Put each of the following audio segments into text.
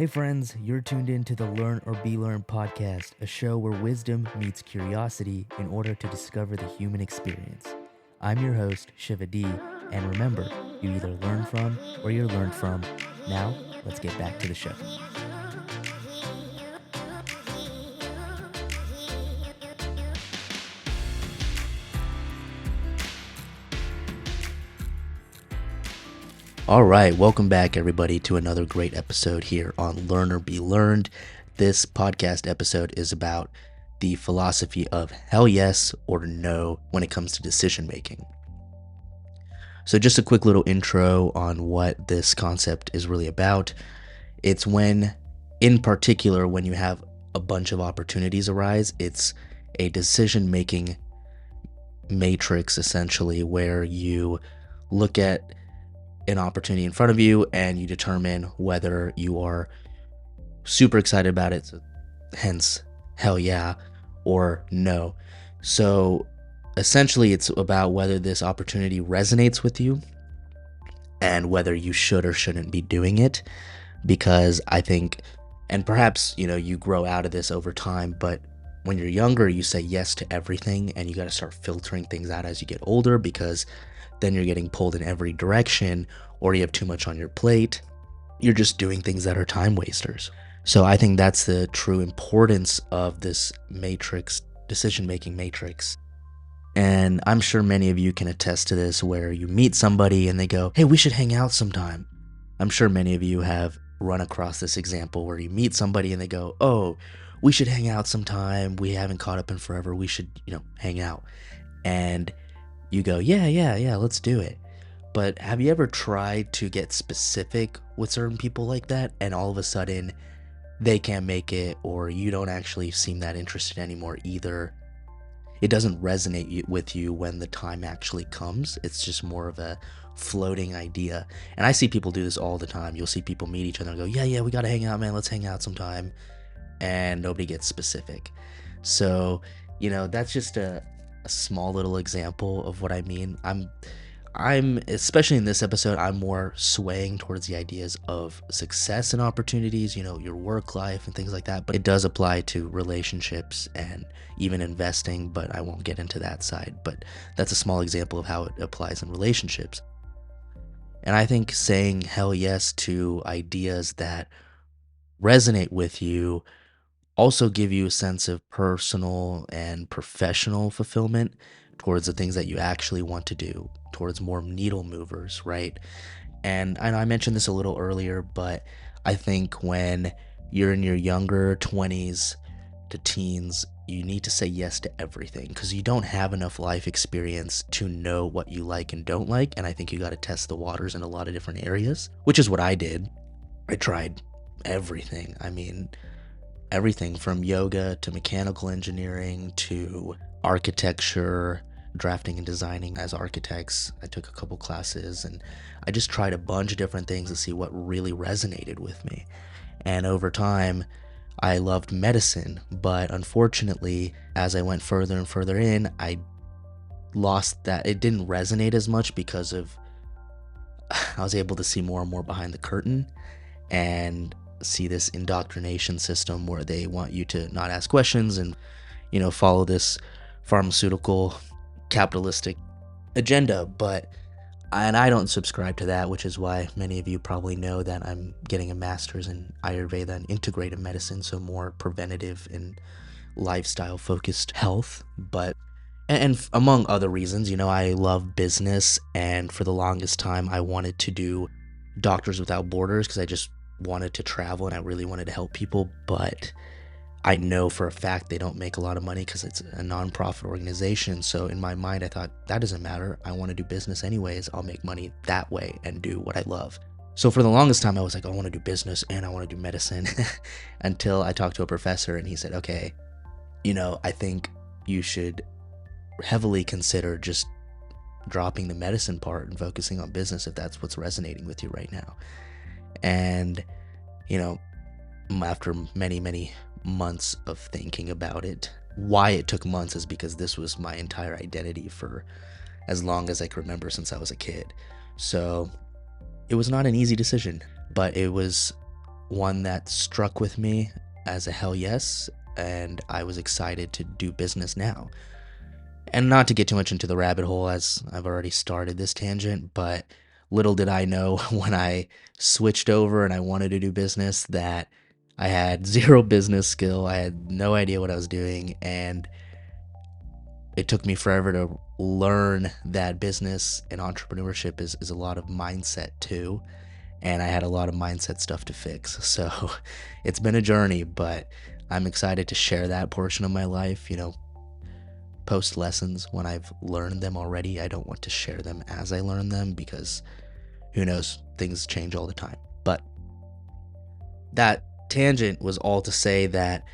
Hey friends, you're tuned in to the Learn or Be Learned podcast, a show where wisdom meets curiosity in order to discover the human experience. I'm your host, Shiva D, and remember, you either learn from or you're learned from. Now, let's get back to the show. All right, welcome back, everybody, to another great episode here on Learn or Be Learned. This podcast episode is about the philosophy of hell yes or no when it comes to decision making. So just a quick little intro on what this concept is really about. It's when, in particular, when you have a bunch of opportunities arise, it's a decision making matrix, essentially, where you look at an opportunity in front of you and you determine whether you are super excited about it, so hence hell yeah, or no. So essentially it's about whether this opportunity resonates with you and whether you should or shouldn't be doing it, because I think, and perhaps you grow out of this over time, but when you're younger you say yes to everything and you got to start filtering things out as you get older, because then you're getting pulled in every direction, or you have too much on your plate. You're just doing things that are time wasters. So I think that's the true importance of this matrix, decision-making matrix. And I'm sure many of you can attest to this, where you meet somebody and they go, hey, we should hang out sometime. I'm sure many of you have run across this example where you meet somebody and they go, oh, we should hang out sometime. We haven't caught up in forever. We should, hang out. And you go, yeah, let's do it. But have you ever tried to get specific with certain people like that, and all of a sudden they can't make it, or you don't actually seem that interested anymore either? It doesn't resonate with you when the time actually comes. It's just more of a floating idea. And I see people do this all the time. You'll see people meet each other and go, yeah, we gotta hang out, man. Let's hang out sometime. And nobody gets specific. So, that's just a small little example of what I mean. I'm especially in this episode, I'm more swaying towards the ideas of success and opportunities, your work life and things like that. But it does apply to relationships and even investing, but I won't get into that side. But that's a small example of how it applies in relationships. And I think saying hell yes to ideas that resonate with you also give you a sense of personal and professional fulfillment towards the things that you actually want to do, towards more needle movers, right? And I know I mentioned this a little earlier, but I think when you're in your younger 20s to teens, you need to say yes to everything, because you don't have enough life experience to know what you like and don't like. And I think you got to test the waters in a lot of different areas, which is what I did. I tried everything. I mean, everything from yoga to mechanical engineering to architecture, drafting and designing as architects. I took a couple classes and I just tried a bunch of different things to see what really resonated with me. And over time, I loved medicine, but unfortunately, as I went further and further in, I lost that. It didn't resonate as much because of I was able to see more and more behind the curtain and see this indoctrination system where they want you to not ask questions and follow this pharmaceutical capitalistic agenda. And I don't subscribe to that, which is why many of you probably know that I'm getting a master's in Ayurveda and integrative medicine, so more preventative and lifestyle focused health. But and among other reasons, I love business, and for the longest time I wanted to do Doctors Without Borders because I just wanted to travel and I really wanted to help people. But I know for a fact they don't make a lot of money because it's a nonprofit organization. So in my mind, I thought, that doesn't matter. I want to do business anyways. I'll make money that way and do what I love. So for the longest time, I was like, I want to do business and I want to do medicine until I talked to a professor and he said, okay, I think you should heavily consider just dropping the medicine part and focusing on business if that's what's resonating with you right now. And, after many months of thinking about it, why it took months is because this was my entire identity for as long as I can remember since I was a kid. So it was not an easy decision, but it was one that struck with me as a hell yes, and I was excited to do business now. And not to get too much into the rabbit hole, as I've already started this tangent, but little did I know when I switched over and I wanted to do business that I had zero business skill. I had no idea what I was doing, and it took me forever to learn that business and entrepreneurship is a lot of mindset too. And I had a lot of mindset stuff to fix. So it's been a journey, but I'm excited to share that portion of my life, post lessons when I've learned them already. I don't want to share them as I learn them because who knows, things change all the time. But that tangent was all to say that,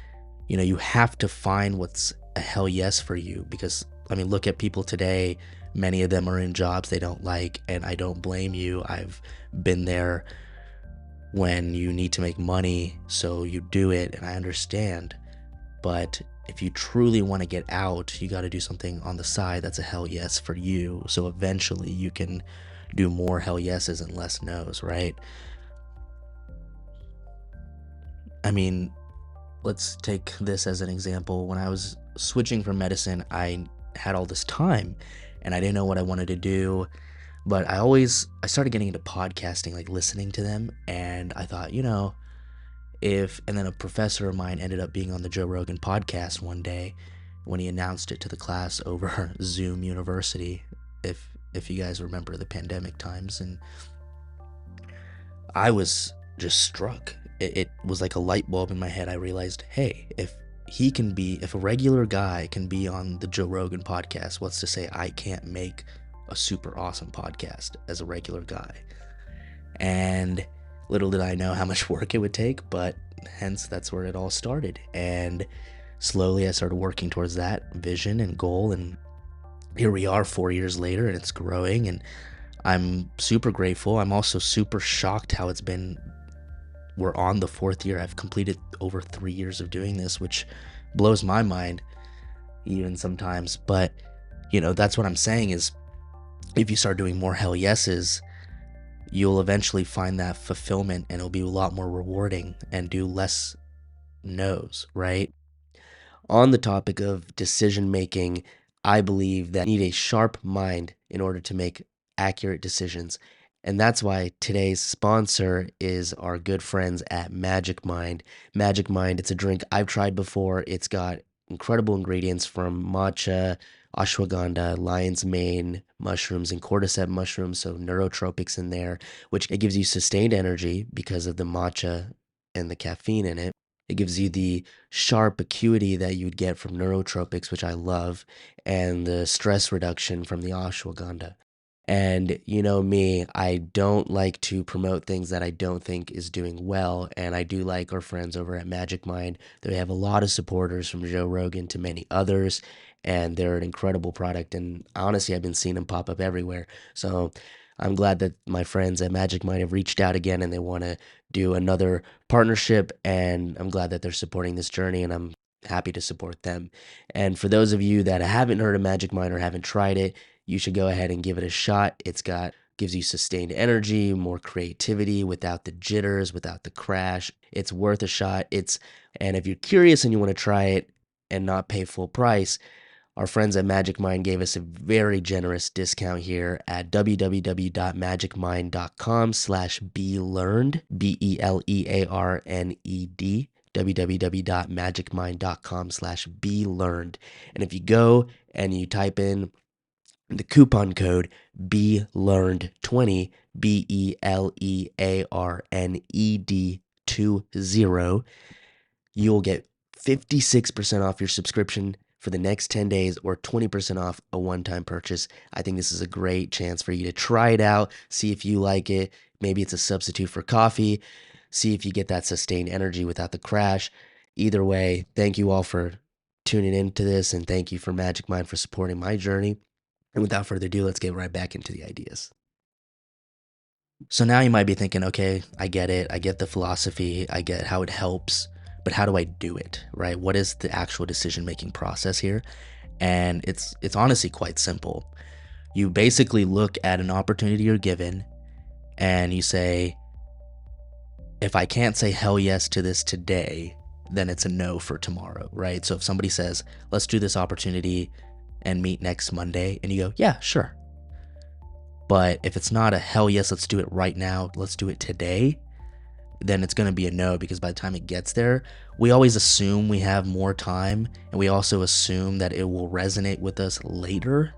you have to find what's a hell yes for you because, look at people today. Many of them are in jobs they don't like, and I don't blame you. I've been there when you need to make money, so you do it, and I understand. But if you truly want to get out, you got to do something on the side that's a hell yes for you. So eventually you can do more hell yeses and less no's, right? Let's take this as an example. When I was switching from medicine, I had all this time and I didn't know what I wanted to do. But I started getting into podcasting, like listening to them. And I thought, and then a professor of mine ended up being on the Joe Rogan podcast one day when he announced it to the class over Zoom University, if you guys remember the pandemic times. And I was just struck. It was like a light bulb in my head. I realized, hey, if a regular guy can be on the Joe Rogan podcast, what's to say I can't make a super awesome podcast as a regular guy? And little did I know how much work it would take, but hence that's where it all started. And slowly I started working towards that vision and goal, and here we are 4 years later, and it's growing, and I'm super grateful. I'm also super shocked how it's been. We're on the 4th year. I've completed over 3 years of doing this, which blows my mind even sometimes. But, that's what I'm saying is if you start doing more hell yeses, you'll eventually find that fulfillment and it'll be a lot more rewarding and do less no's, right? On the topic of decision making, I believe that you need a sharp mind in order to make accurate decisions. And that's why today's sponsor is our good friends at Magic Mind. Magic Mind, it's a drink I've tried before. It's got incredible ingredients from matcha, ashwagandha, lion's mane, mushrooms, and cordyceps mushrooms, so neurotropics in there, which it gives you sustained energy because of the matcha and the caffeine in it. It gives you the sharp acuity that you'd get from neurotropics, which I love, and the stress reduction from the ashwagandha. And you know me, I don't like to promote things that I don't think is doing well. And I do like our friends over at Magic Mind. They have a lot of supporters from Joe Rogan to many others. And they're an incredible product. And honestly, I've been seeing them pop up everywhere. So I'm glad that my friends at Magic Mind have reached out again and they want to do another partnership. And I'm glad that they're supporting this journey. And I'm happy to support them. And for those of you that haven't heard of Magic Mind or haven't tried it, you should go ahead and give it a shot. Gives you sustained energy, more creativity without the jitters, without the crash. It's worth a shot. And if you're curious and you want to try it and not pay full price, our friends at Magic Mind gave us a very generous discount here at www.magicmind.com/belearned, BELEARNED, www.magicmind.com/belearned. And if you go and you type in the coupon code BELEARNED20, BELEARNED20, you'll get 56% off your subscription for the next 10 days or 20% off a one-time purchase. I think this is a great chance for you to try it out, see if you like it. Maybe it's a substitute for coffee. See if you get that sustained energy without the crash. Either way, thank you all for tuning into this, and thank you for Magic Mind for supporting my journey. And without further ado, let's get right back into the ideas. So now you might be thinking, okay, I get it. I get the philosophy. I get how it helps. But how do I do it, right? What is the actual decision-making process here? And it's honestly quite simple. You basically look at an opportunity you're given and you say, if I can't say hell yes to this today, then it's a no for tomorrow, right? So if somebody says, let's do this opportunity and meet next Monday, and you go, yeah, sure. But if it's not a hell yes, let's do it right now, let's do it today, then it's going to be a no, because by the time it gets there, we always assume we have more time, and we also assume that it will resonate with us later.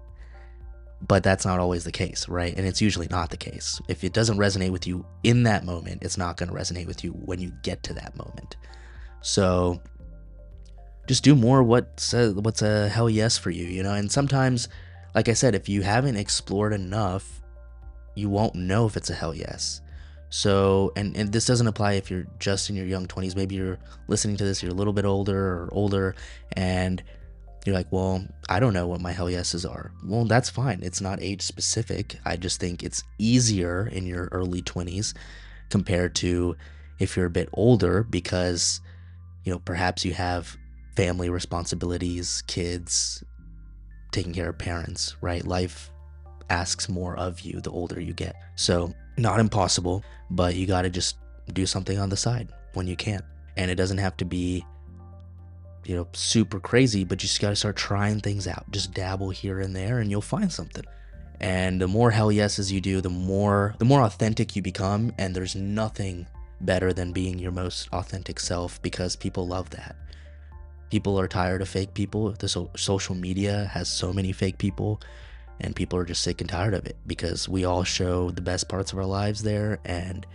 But that's not always the case, right? And it's usually not the case. If it doesn't resonate with you in that moment, it's not going to resonate with you when you get to that moment. So just do more what's a hell yes for you, you know? And sometimes, like I said, if you haven't explored enough, you won't know if it's a hell yes. So, and this doesn't apply if you're just in your young 20s. Maybe you're listening to this, you're a little bit older, and you're like, well, I don't know what my hell yeses are. Well, that's fine. It's not age specific. I just think it's easier in your early 20s compared to if you're a bit older, because, you know, perhaps you have family responsibilities, kids, taking care of parents, right? Life asks more of you the older you get. So, not impossible, but you got to just do something on the side when you can. And it doesn't have to be, you know, super crazy, but you just got to start trying things out. Just dabble here and there, and you'll find something. And the more hell yeses you do, the more authentic you become. And there's nothing better than being your most authentic self, because people love that. People are tired of fake people. Social media has so many fake people, and people are just sick and tired of it, because we all show the best parts of our lives there and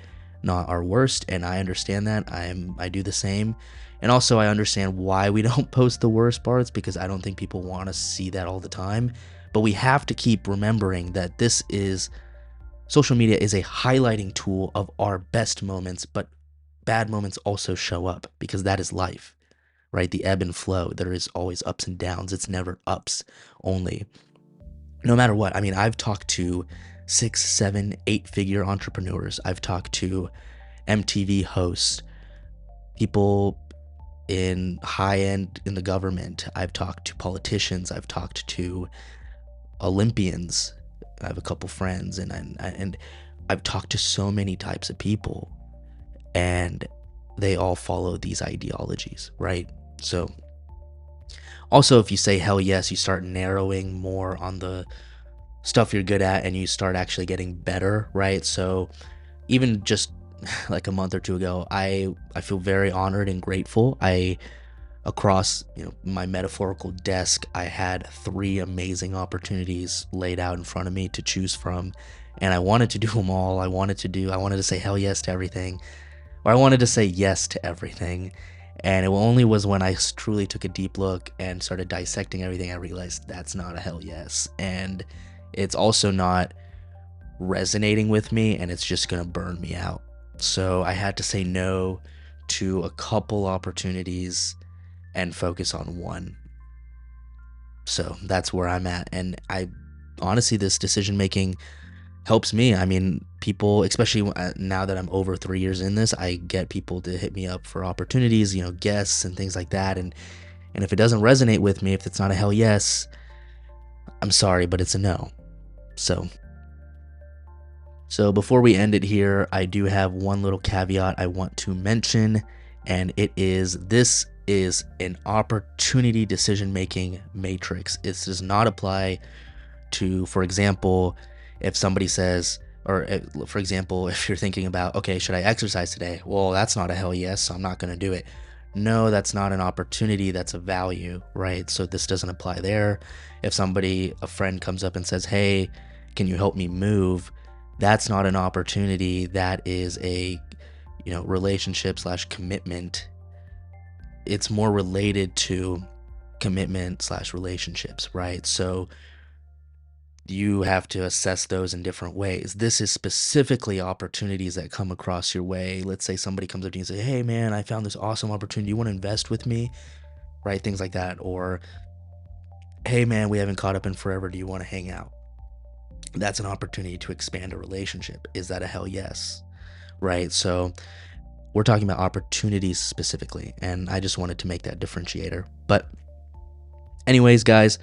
not our worst. And I understand that. I do the same. And also I understand why we don't post the worst parts, because I don't think people want to see that all the time. But we have to keep remembering that social media is a highlighting tool of our best moments, but bad moments also show up, because that is life, right? The ebb and flow. There is always ups and downs. It's never ups only. No matter what. I mean, I've talked to 6, 7, 8-figure entrepreneurs. I've talked to MTV hosts, people in high end in the government. I've talked to politicians. I've talked to Olympians. I have a couple friends, and I've talked to so many types of people, and they all follow these ideologies, right? So also, if you say hell yes, you start narrowing more on the stuff you're good at, and you start actually getting better, right? So even just like a month or two ago, I feel very honored and grateful. Across, you know, my metaphorical desk, I had 3 amazing opportunities laid out in front of me to choose from, and I wanted to do them all. I wanted to say hell yes to everything, or I wanted to say yes to everything. And it only was when I truly took a deep look and started dissecting everything, I realized that's not a hell yes. And it's also not resonating with me, and it's just going to burn me out. So I had to say no to a couple opportunities and focus on one. So that's where I'm at. And I honestly, this decision making helps me. I mean, people, especially now that I'm over 3 years in this, I get people to hit me up for opportunities, you know, guests and things like that. And if it doesn't resonate with me, if it's not a hell yes, I'm sorry, but it's a no. So before we end it here, I do have one little caveat I want to mention, and this is an opportunity decision-making matrix. It does not apply to, for example, if somebody says, or for example, if you're thinking about, okay, should I exercise today? Well, that's not a hell yes, so I'm not going to do it. No, that's not an opportunity, that's a value, right? So this doesn't apply there. If a friend comes up and says, hey, can you help me move? That's not an opportunity, that is a, you know, relationship / commitment. It's more related to commitment / relationships, right? So you have to assess those in different ways. This is specifically opportunities that come across your way. Let's say somebody comes up to you and say, hey man, I found this awesome opportunity. You want to invest with me? Right? Things like that. Or, hey man, we haven't caught up in forever. Do you want to hang out? That's an opportunity to expand a relationship. Is that a hell yes? Right? So we're talking about opportunities specifically, and I just wanted to make that differentiator. But anyways, guys,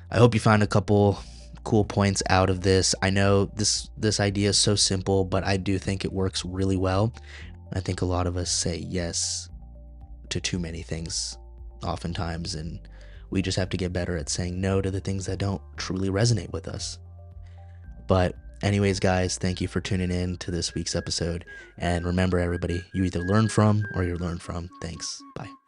I hope you found a couple cool points out of this. I know this idea is so simple, but I do think it works really well. I think a lot of us say yes to too many things oftentimes, and we just have to get better at saying no to the things that don't truly resonate with us. But anyways, guys, thank you for tuning in to this week's episode. And remember, everybody, you either learn from or you're learned from. Thanks. Bye.